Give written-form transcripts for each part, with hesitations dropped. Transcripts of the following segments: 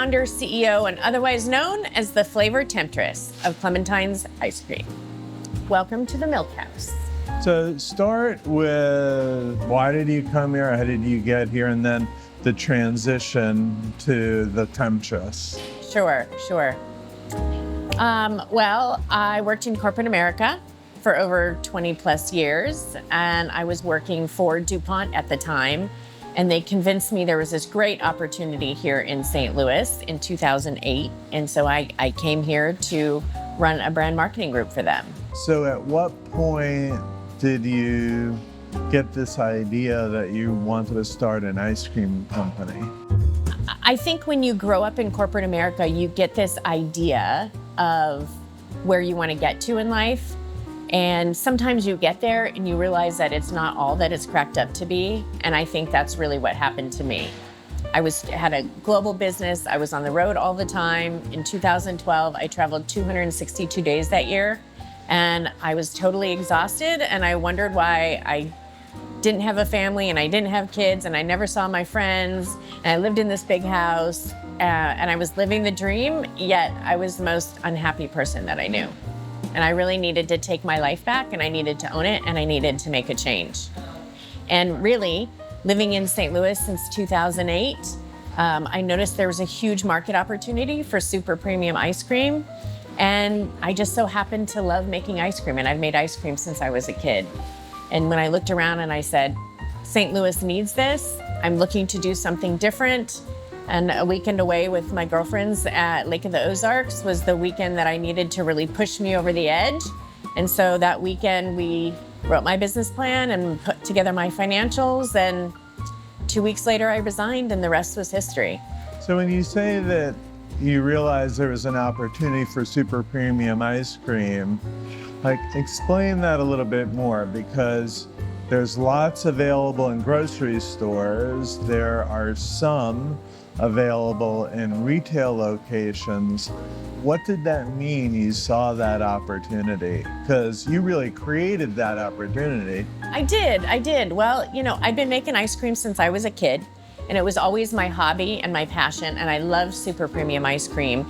founder, CEO, and otherwise known as the Flavor Temptress of Clementine's Ice Cream. Welcome to the Milk House. So start with, why did you come here? How did you get here? And then the transition to the Temptress. Sure. Well, I worked in corporate America for over 20 plus years, and I was working for DuPont at the time, and they convinced me there was this great opportunity here in St. Louis in 2008, and so I came here to run a brand marketing group for them. So at what point did you get this idea that you wanted to start an ice cream company? I think when you grow up in corporate America, you get this idea of where you want to get to in life. And sometimes you get there and you realize that it's not all that it's cracked up to be. And I think that's really what happened to me. I had a global business. I was on the road all the time. In 2012, I traveled 262 days that year. And I was totally exhausted. And I wondered why I didn't have a family and I didn't have kids and I never saw my friends. And I lived in this big house and I was living the dream, yet I was the most unhappy person that I knew. And I really needed to take my life back and I needed to own it and I needed to make a change. And really, living in St. Louis since 2008, I noticed there was a huge market opportunity for super premium ice cream. And I just so happened to love making ice cream. And I've made ice cream since I was a kid. And when I looked around and I said, St. Louis needs this, I'm looking to do something different. And a weekend away with my girlfriends at Lake of the Ozarks was the weekend that I needed to really push me over the edge. And so that weekend we wrote my business plan and put together my financials. And 2 weeks later I resigned and the rest was history. So when you say that you realized there was an opportunity for super premium ice cream, explain that a little bit more, because there's lots available in grocery stores. There are some available in retail locations. What did that mean you saw that opportunity? Because you really created that opportunity. I did. Well, I've been making ice cream since I was a kid, and it was always my hobby and my passion, and I love super premium ice cream.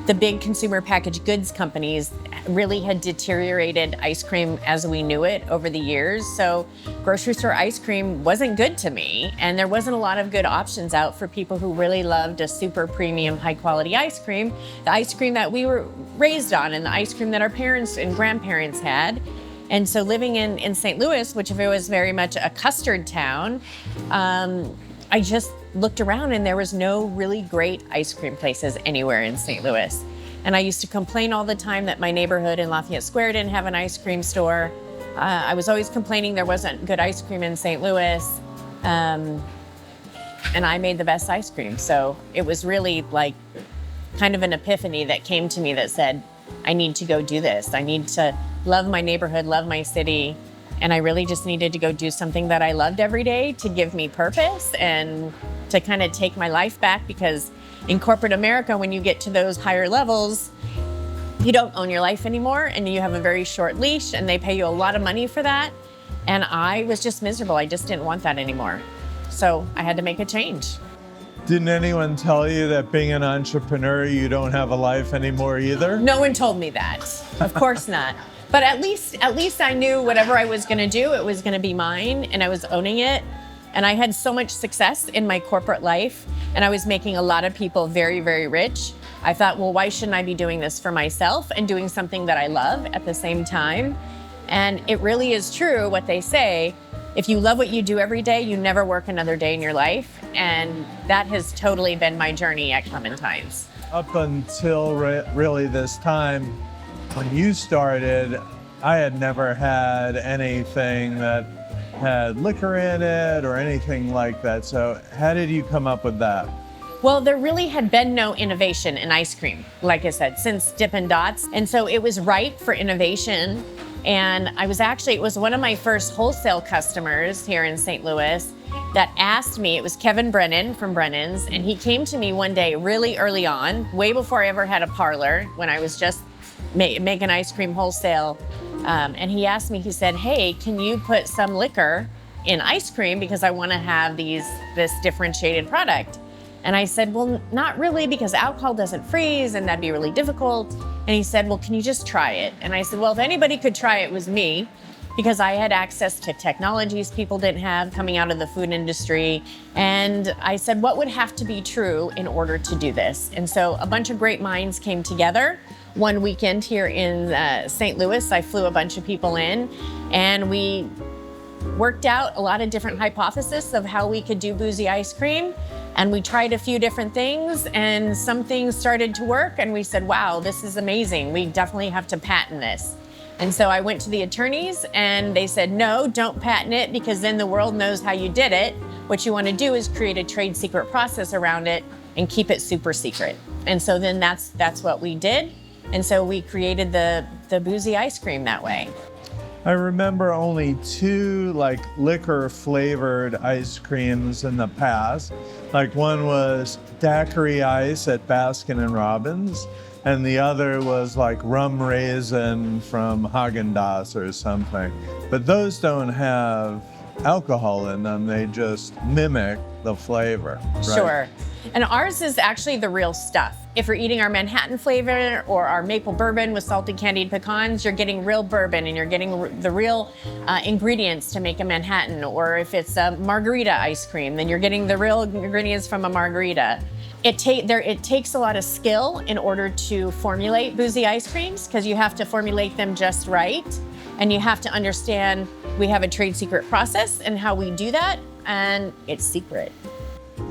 The big consumer packaged goods companies really had deteriorated ice cream as we knew it over the years. So grocery store ice cream wasn't good to me. And there wasn't a lot of good options out for people who really loved a super premium, high quality ice cream, the ice cream that we were raised on and the ice cream that our parents and grandparents had. And so living in St. Louis, which was very much a custard town, I just looked around and there was no really great ice cream places anywhere in St. Louis. And I used to complain all the time that my neighborhood in Lafayette Square didn't have an ice cream store. I was always complaining there wasn't good ice cream in St. Louis. And I made the best ice cream. So it was really like kind of an epiphany that came to me that said, I need to go do this. I need to love my neighborhood, love my city. And I really just needed to go do something that I loved every day to give me purpose and to kind of take my life back, because in corporate America, when you get to those higher levels, you don't own your life anymore and you have a very short leash and they pay you a lot of money for that. And I was just miserable. I just didn't want that anymore. So I had to make a change. Didn't anyone tell you that being an entrepreneur, you don't have a life anymore either? No one told me that. Of course not. But at least I knew whatever I was gonna do, it was gonna be mine and I was owning it. And I had so much success in my corporate life and I was making a lot of people very, very rich. I thought, well, why shouldn't I be doing this for myself and doing something that I love at the same time? And it really is true what they say. If you love what you do every day, you never work another day in your life. And that has totally been my journey at Clementine's. Up until really this time, when you started, I had never had anything that had liquor in it or anything like that. So how did you come up with that? Well, there really had been no innovation in ice cream, like I said, since Dippin' Dots. And so it was ripe for innovation. And it was one of my first wholesale customers here in St. Louis that asked me, it was Kevin Brennan from Brennan's, and he came to me one day really early on, way before I ever had a parlor, when I was just making ice cream wholesale. And he asked me, he said, hey, can you put some liquor in ice cream because I want to have this differentiated product? And I said, well, not really, because alcohol doesn't freeze and that'd be really difficult. And he said, well, can you just try it? And I said, well, if anybody could try it, it was me, because I had access to technologies people didn't have coming out of the food industry. And I said, what would have to be true in order to do this? And so a bunch of great minds came together. One weekend here in St. Louis, I flew a bunch of people in, and we worked out a lot of different hypotheses of how we could do boozy ice cream. And we tried a few different things, and some things started to work, and we said, wow, this is amazing. We definitely have to patent this. And so I went to the attorneys, and they said, no, don't patent it, because then the world knows how you did it. What you want to do is create a trade secret process around it and keep it super secret. And so then that's what we did. And so we created the boozy ice cream that way. I remember only two liquor flavored ice creams in the past. One was daiquiri ice at Baskin and Robbins, and the other was rum raisin from Haagen-Dazs or something. But those don't have alcohol in them, they just mimic the flavor. Right? Sure. And ours is actually the real stuff. If you're eating our Manhattan flavor or our maple bourbon with salted candied pecans, you're getting real bourbon and you're getting the real ingredients to make a Manhattan. Or if it's a margarita ice cream, then you're getting the real ingredients from a margarita. It takes a lot of skill in order to formulate boozy ice creams, because you have to formulate them just right. And you have to understand we have a trade secret process and how we do that, and it's secret.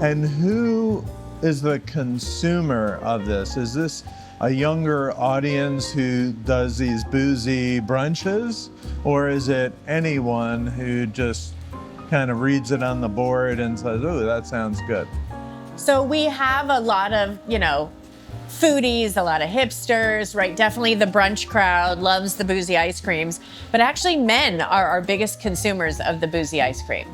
And who is the consumer of this? Is this a younger audience who does these boozy brunches? Or is it anyone who just kind of reads it on the board and says, oh, that sounds good? So we have a lot of, foodies, a lot of hipsters, right? Definitely the brunch crowd loves the boozy ice creams, but actually men are our biggest consumers of the boozy ice cream.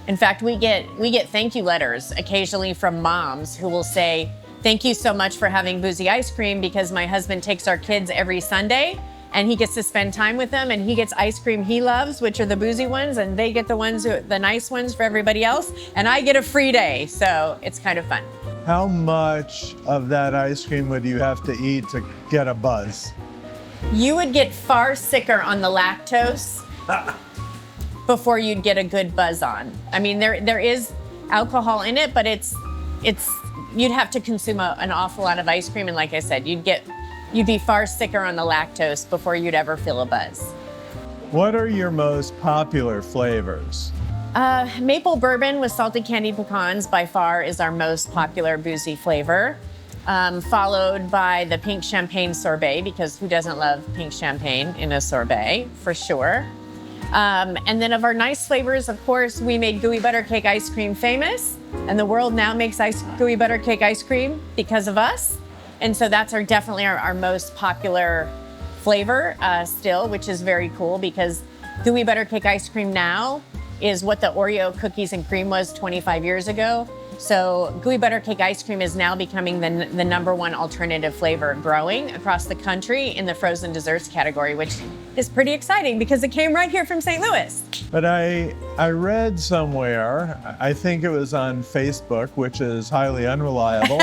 In fact, we get thank you letters occasionally from moms who will say, thank you so much for having boozy ice cream, because my husband takes our kids every Sunday and he gets to spend time with them, and he gets ice cream he loves, which are the boozy ones, and they get the nice ones for everybody else, and I get a free day. So it's kind of fun. How much of that ice cream would you have to eat to get a buzz? You would get far sicker on the lactose before you'd get a good buzz on. I mean, there is alcohol in it, but you'd have to consume an awful lot of ice cream, and like I said, you'd be far sicker on the lactose before you'd ever feel a buzz. What are your most popular flavors? Maple bourbon with salted candied pecans by far is our most popular boozy flavor, followed by the pink champagne sorbet, because who doesn't love pink champagne in a sorbet, for sure. And then of our nice flavors, of course, we made gooey butter cake ice cream famous, and the world now makes gooey butter cake ice cream because of us. And so that's definitely our most popular flavor still, which is very cool, because gooey butter cake ice cream now is what the Oreo cookies and cream was 25 years ago. So gooey butter cake ice cream is now becoming the number one alternative flavor growing across the country in the frozen desserts category, which is pretty exciting because it came right here from St. Louis. But I read somewhere, I think it was on Facebook, which is highly unreliable,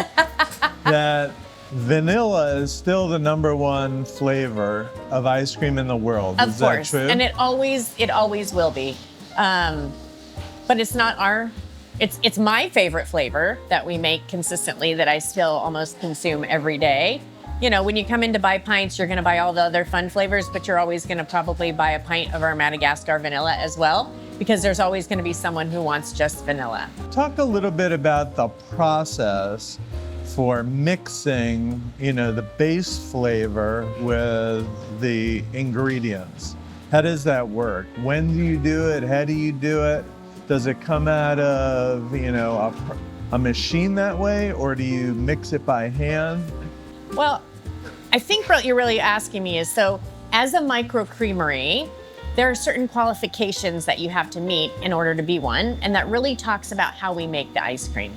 that vanilla is still the number one flavor of ice cream in the world. Of course. That true? And it always will be. But it's not it's my favorite flavor that we make consistently, that I still almost consume every day. When you come in to buy pints, you're gonna buy all the other fun flavors, but you're always gonna probably buy a pint of our Madagascar vanilla as well, because there's always gonna be someone who wants just vanilla. Talk a little bit about the process for mixing, the base flavor with the ingredients. How does that work? When do you do it? How do you do it? Does it come out of, a machine that way, or do you mix it by hand? Well, I think what you're really asking me is, so as a micro creamery, there are certain qualifications that you have to meet in order to be one, and that really talks about how we make the ice cream.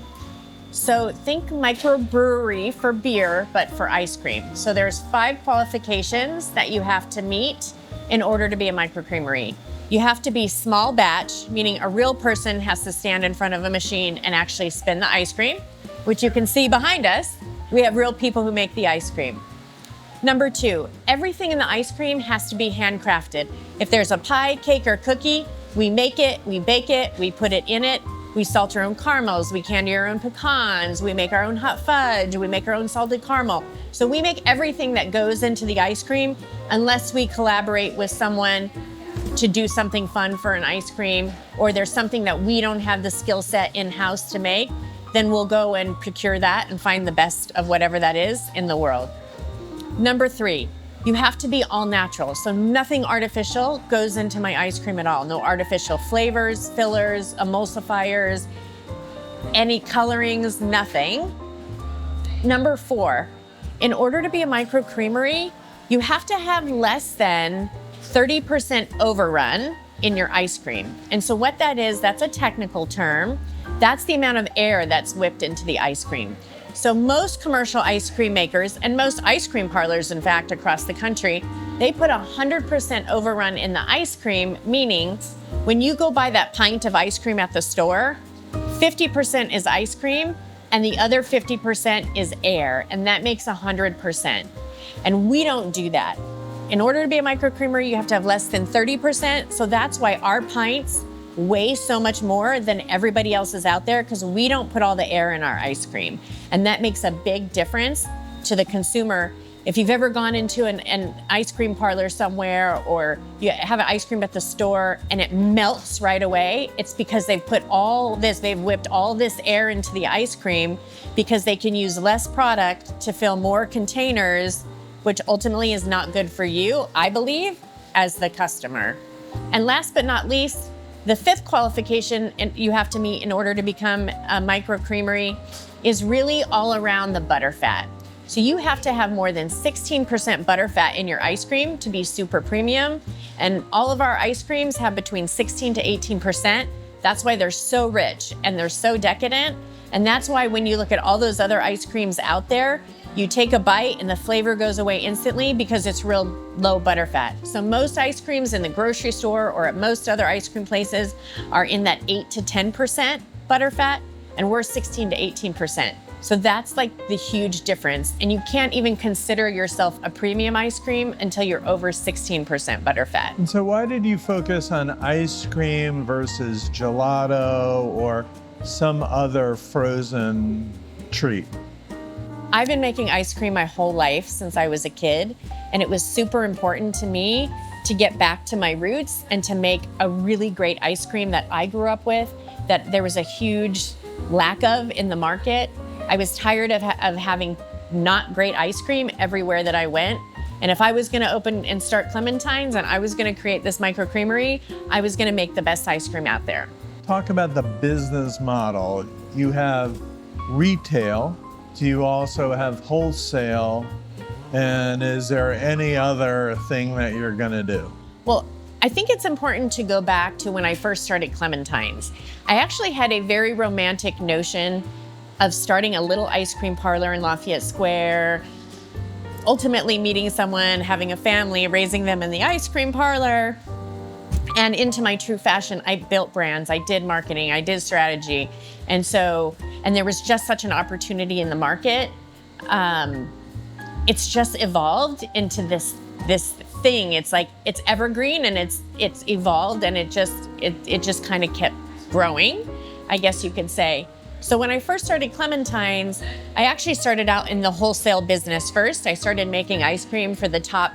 So think microbrewery for beer, but for ice cream. So there's 5 qualifications that you have to meet in order to be a microcreamery. You have to be small batch, meaning a real person has to stand in front of a machine and actually spin the ice cream. which you can see behind us. We have real people who make the ice cream. Number 2, everything in the ice cream has to be handcrafted. If there's a pie, cake, or cookie, we make it, we bake it, we put it in it. We salt our own caramels, we candy our own pecans, we make our own hot fudge, we make our own salted caramel. So we make everything that goes into the ice cream unless we collaborate with someone to do something fun for an ice cream, or there's something that we don't have the skill set in-house to make, then we'll go and procure that and find the best of whatever that is in the world. Number 3, you have to be all natural. So nothing artificial goes into my ice cream at all. No artificial flavors, fillers, emulsifiers, any colorings, nothing. Number 4, in order to be a micro creamery, you have to have less than 30% overrun in your ice cream. And so what that is, that's a technical term. That's the amount of air that's whipped into the ice cream. So most commercial ice cream makers, and most ice cream parlors, in fact, across the country, they put 100% overrun in the ice cream, meaning when you go buy that pint of ice cream at the store, 50% is ice cream and the other 50% is air, and that makes 100%. And we don't do that. In order to be a micro creamery, you have to have less than 30%, so that's why our pints weigh so much more than everybody else's out there, because we don't put all the air in our ice cream. And that makes a big difference to the consumer. If you've ever gone into an ice cream parlor somewhere, or you have an ice cream at the store and it melts right away, it's because they've whipped all this air into the ice cream because they can use less product to fill more containers, which ultimately is not good for you, I believe, as the customer. And last but not least, the 5th qualification you have to meet in order to become a micro creamery is really all around the butter fat. So you have to have more than 16% butter fat in your ice cream to be super premium. And all of our ice creams have between 16 to 18%. That's why they're so rich and they're so decadent. And that's why when you look at all those other ice creams out there, you take a bite and the flavor goes away instantly because it's real low butter fat. So most ice creams in the grocery store or at most other ice cream places are in that 8 to 10% butter fat, and we're 16 to 18%. So that's like the huge difference. And you can't even consider yourself a premium ice cream until you're over 16% butter fat. And so why did you focus on ice cream versus gelato or some other frozen treat? I've been making ice cream my whole life since I was a kid, and it was super important to me to get back to my roots and to make a really great ice cream that I grew up with, that there was a huge lack of in the market. I was tired of having not great ice cream everywhere that I went. And if I was gonna open and start Clementine's and I was gonna create this micro creamery, I was gonna make the best ice cream out there. Talk about the business model. You have retail. Do you also have wholesale? And is there any other thing that you're gonna do? Well, I think it's important to go back to when I first started Clementine's. I actually had a very romantic notion of starting a little ice cream parlor in Lafayette Square, ultimately meeting someone, having a family, raising them in the ice cream parlor. And into my true fashion, I built brands, I did marketing, I did strategy. And there was just such an opportunity in the market. It's just evolved into this thing. It's like, it's evergreen and it's evolved, and it just kind of kept growing, I guess you could say. So when I first started Clementine's, I actually started out in the wholesale business first. I started making ice cream for the top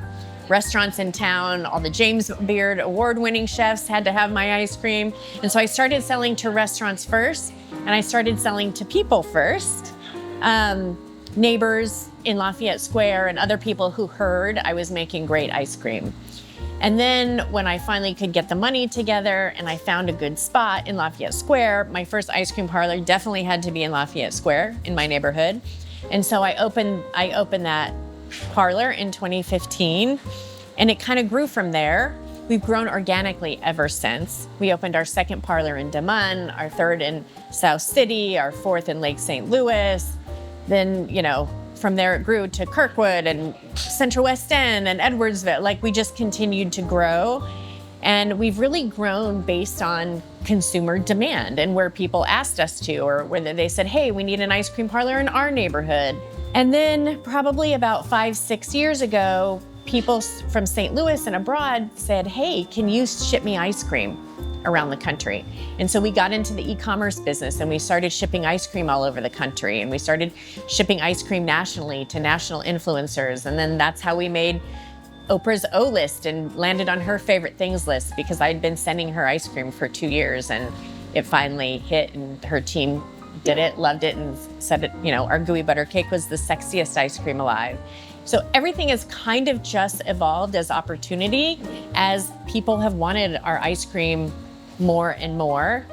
restaurants in town. All the James Beard award-winning chefs had to have my ice cream. And so I started selling to restaurants first, and I started selling to people first. Neighbors in Lafayette Square and other people who heard I was making great ice cream. And then when I finally could get the money together and I found a good spot in Lafayette Square, my first ice cream parlor definitely had to be in Lafayette Square in my neighborhood. And so I opened that parlor in 2015, and it kind of grew from there. We've grown organically ever since. We opened our second parlor in Des Moines, our third in South City, our fourth in Lake St. Louis. Then, from there it grew to Kirkwood and Central West End and Edwardsville. Like, we just continued to grow. And we've really grown based on consumer demand and where people asked us to, or whether they said, hey, we need an ice cream parlor in our neighborhood. And then probably about 5-6 years ago, people from St. Louis and abroad said, hey, can you ship me ice cream around the country? And so we got into the e-commerce business and we started shipping ice cream all over the country. And we started shipping ice cream nationally to national influencers. And then that's how we made Oprah's O list and landed on her favorite things list, because I'd been sending her ice cream for 2 years and it finally hit, and her team did it, loved it, and said it, our gooey butter cake was the sexiest ice cream alive. So everything has kind of just evolved as opportunity as people have wanted our ice cream more and more.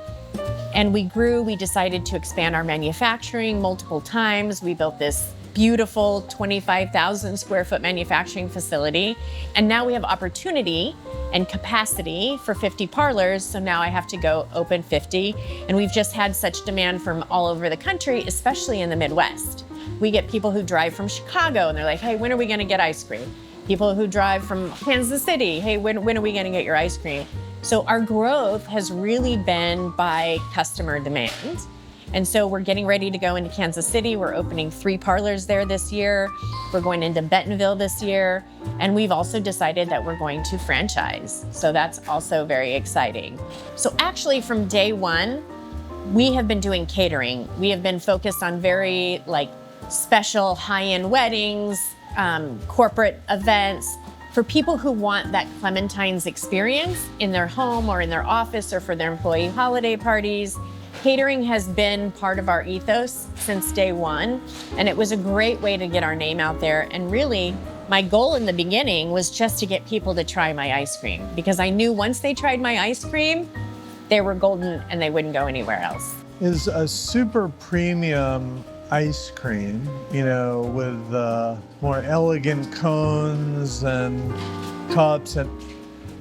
And we grew, we decided to expand our manufacturing multiple times. We built this beautiful 25,000 square foot manufacturing facility. And now we have opportunity and capacity for 50 parlors. So now I have to go open 50. And we've just had such demand from all over the country, especially in the Midwest. We get people who drive from Chicago and they're like, hey, when are we gonna get ice cream? People who drive from Kansas City, hey, when are we gonna get your ice cream? So our growth has really been by customer demand. And so we're getting ready to go into Kansas City. We're opening 3 parlors there this year. We're going into Bentonville this year. And we've also decided that we're going to franchise. So that's also very exciting. So actually from day one, we have been doing catering. We have been focused on very special high-end weddings, corporate events, for people who want that Clementine's experience in their home or in their office or for their employee holiday parties. Catering has been part of our ethos since day one, and it was a great way to get our name out there. And really, my goal in the beginning was just to get people to try my ice cream, because I knew once they tried my ice cream, they were golden and they wouldn't go anywhere else. Is a super premium ice cream, with more elegant cones and cups, and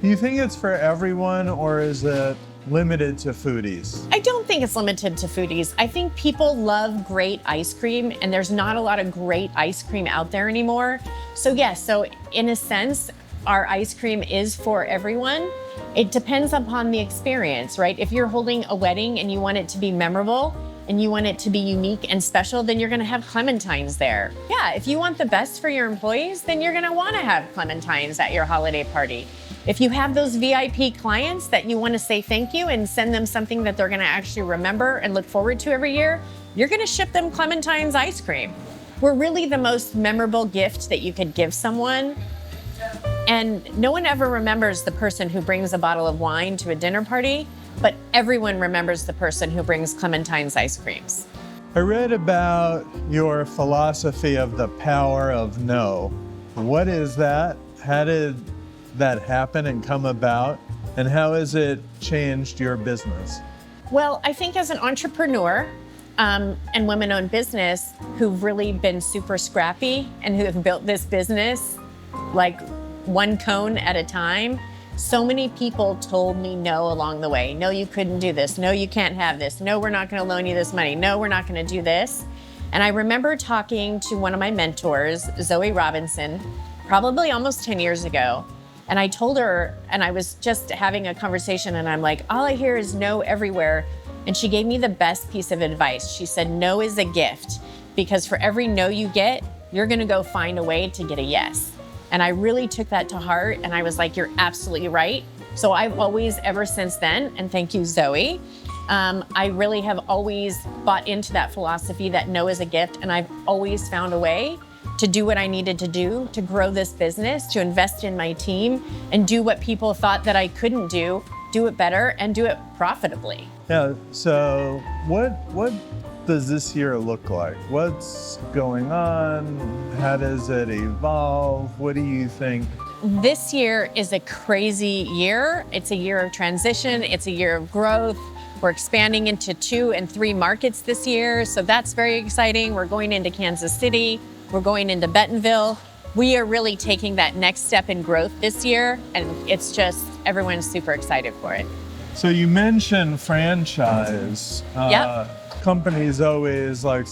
do you think it's for everyone, or is it limited to foodies? I don't think it's limited to foodies. I think people love great ice cream, and there's not a lot of great ice cream out there anymore. So yes, so in a sense, our ice cream is for everyone. It depends upon the experience, right? If you're holding a wedding and you want it to be memorable and you want it to be unique and special, then you're gonna have Clementines there. Yeah, if you want the best for your employees, then you're gonna wanna have Clementines at your holiday party. If you have those VIP clients that you want to say thank you and send them something that they're going to actually remember and look forward to every year, you're going to ship them Clementine's ice cream. We're really the most memorable gift that you could give someone. And no one ever remembers the person who brings a bottle of wine to a dinner party, but everyone remembers the person who brings Clementine's ice creams. I read about your philosophy of the power of no. What is that? How did that happen and come about, and how has it changed your business? Well, I think as an entrepreneur and women-owned business who've really been super scrappy and who have built this business like one cone at a time, so many people told me no along the way. No, you couldn't do this. No, you can't have this. No, we're not going to loan you this money. No, we're not going to do this. And I remember talking to one of my mentors, Zoe Robinson, probably almost 10 years ago. And I told her, and I was just having a conversation, and I'm like, all I hear is no everywhere. And she gave me the best piece of advice. She said, no is a gift, because for every no you get, you're gonna go find a way to get a yes. And I really took that to heart, and I was like, you're absolutely right. So I've always, ever since then, and thank you, Zoe, I really have always bought into that philosophy that no is a gift, and I've always found a way to do what I needed to do to grow this business, to invest in my team, and do what people thought that I couldn't do it better, and do it profitably. Yeah, so what does this year look like? What's going on? How does it evolve? What do you think? This year is a crazy year. It's a year of transition. It's a year of growth. We're expanding into 2 and 3 markets this year, so that's very exciting. We're going into Kansas City. We're going into Bentonville. We are really taking that next step in growth this year, and it's just, everyone's super excited for it. So you mentioned franchise. Yep. Companies always like,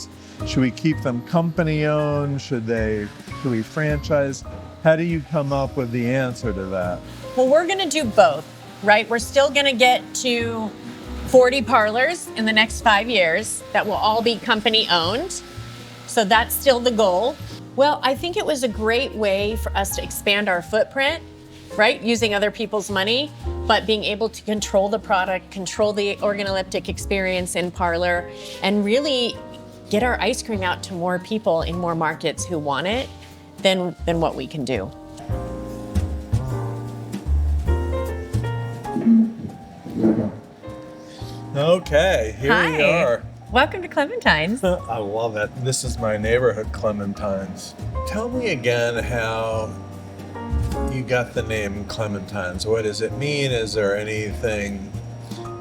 should we keep them company owned? Should we franchise? How do you come up with the answer to that? Well, we're gonna do both. right? We're still gonna get to 40 parlors in the next 5 years that will all be company owned. So that's still the goal. Well, I think it was a great way for us to expand our footprint, right? Using other people's money, but being able to control the product, control the organoleptic experience in parlor, and really get our ice cream out to more people in more markets who want it than what we can do. Okay, here we are. Welcome to Clementine's. I love it. This is my neighborhood, Clementine's. Tell me again how you got the name Clementine's. What does it mean? Is there anything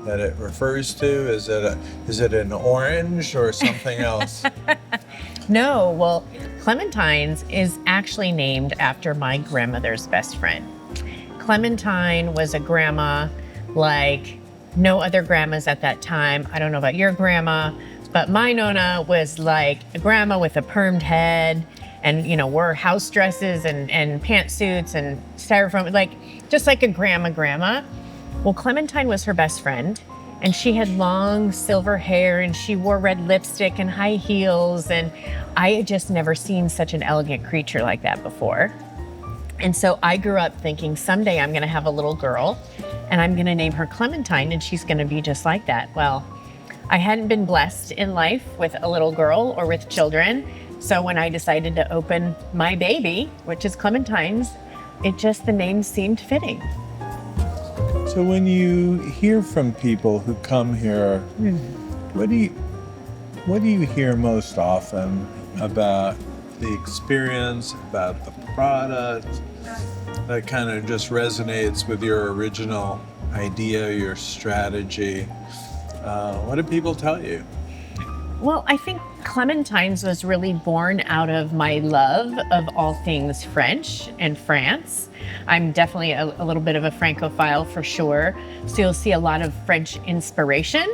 that it refers to? Is it an orange or something else? No, well, Clementine's is actually named after my grandmother's best friend. Clementine was a grandma like no other grandmas at that time. I don't know about your grandma, but my Nona was like a grandma with a permed head and, you know, wore house dresses and pantsuits and styrofoam, like just like a grandma. Well, Clementine was her best friend, and she had long silver hair and she wore red lipstick and high heels, and I had just never seen such an elegant creature like that before. And so I grew up thinking someday I'm gonna have a little girl and I'm gonna name her Clementine and she's gonna be just like that. Well, I hadn't been blessed in life with a little girl or with children. So when I decided to open my baby, which is Clementine's, the name seemed fitting. So when you hear from people who come here, what do you hear most often about the experience, about the product, that kind of just resonates with your original idea, your strategy? What do people tell you? Well, I think Clementine's was really born out of my love of all things French and France. I'm definitely a little bit of a Francophile for sure. So you'll see a lot of French inspiration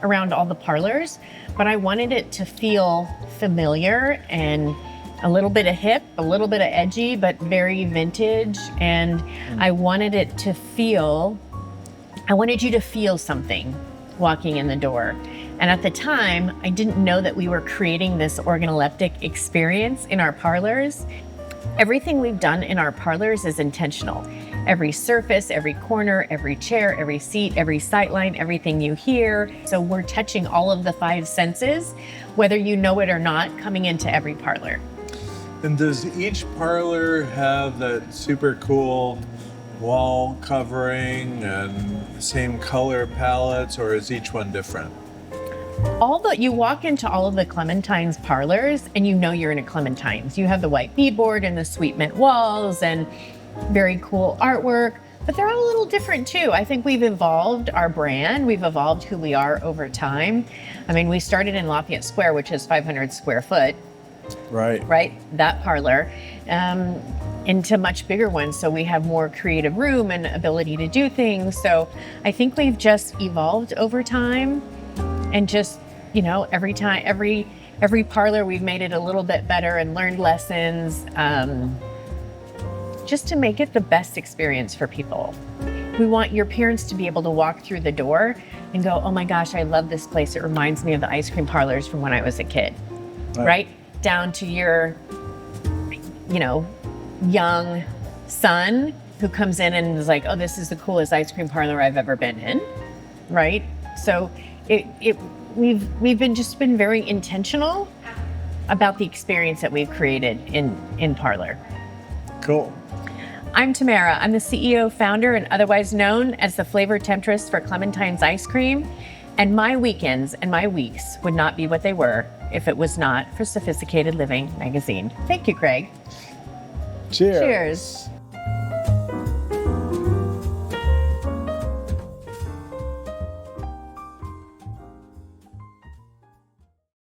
around all the parlors, but I wanted it to feel familiar and a little bit of hip, a little bit of edgy, but very vintage. And I wanted you to feel something walking in the door. And at the time, I didn't know that we were creating this organoleptic experience in our parlors. Everything we've done in our parlors is intentional. Every surface, every corner, every chair, every seat, every sightline, everything you hear. So we're touching all of the 5 senses, whether you know it or not, coming into every parlor. And does each parlor have that super cool wall covering and same color palettes, or is each one different? You walk into all of the Clementine's parlors and you know you're in a Clementine's. You have the white beadboard and the sweet mint walls and very cool artwork, but they're all a little different too. I think we've evolved our brand. We've evolved who we are over time. I mean, we started in Lafayette Square, which is 500 square foot. Right, that parlor, into much bigger ones. So we have more creative room and ability to do things. So I think we've just evolved over time, and just, you know, every parlor we've made it a little bit better and learned lessons, just to make it the best experience for people. We want your parents to be able to walk through the door and go, oh my gosh, I love this place. It reminds me of the ice cream parlors from when I was a kid, right? Down to your, you know, young son who comes in and is like, oh, this is the coolest ice cream parlor I've ever been in, right? So we've been very intentional about the experience that we've created in parlor. Cool. I'm Tamara. I'm the CEO, founder, and otherwise known as the Flavor Temptress for Clementine's Ice Cream. And my weekends and my weeks would not be what they were if it was not for Sophisticated Living magazine. Thank you, Craig. Cheers. Cheers.